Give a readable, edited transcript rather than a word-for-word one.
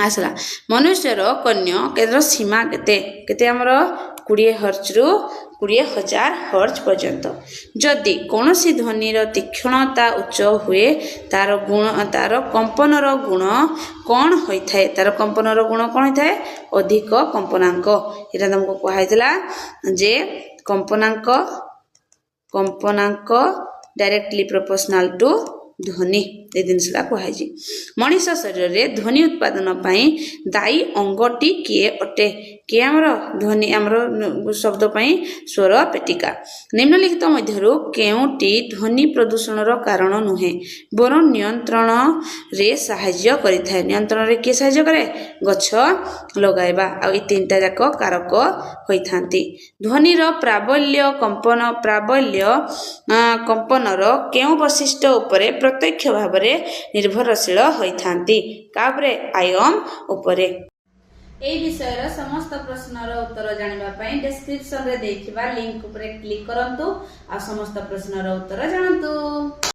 आसला मनुष्यर कन्या केतर सीमा केते केते हमर 20 हर्ट्ज रु 20,000 हर्ट्ज पर्यंत जदि कौन सी ध्वनिर तीक्ष्णता उच्च हुए तार गुण तार कंपनर गुण कौन होता है तार कंपनर गुण कौन होता है अधिक कंपनांक एटा तुमको कहैतला जे कंपनांक डायरेक्टली प्रोपोर्शनल टू ध्वनि ए जिनसला कहुई मनीष शरीर में ध्वनि उत्पादन पाई दायी अंगटी किए अटे किए आमर ध्वनि आमर शब्द पाई स्वर पेटिका निम्नलिखित मध्यरु केउटी ध्वनि प्रदूषण कारण नुहे बर नियंत्रण रे सहाय्य करिथाय नियंत्रण रे के सहाय्य करे गछ लगाइबा आ ई तीनटा जाक कारक होइथांती ध्वनिर प्राबल्य कंपनर केउ वैशिष्ट्य उपरे प्रत्यक्ष भाव निर्भरशील होइथांती काबरे आयन उपरे ए विषय समस्त प्रश्नर उत्तर जानिबा पई डिस्क्रिप्शन रे देथिबा लिंक उपरे क्लिक करंतु आ समस्त प्रश्नर उत्तर जानंतु।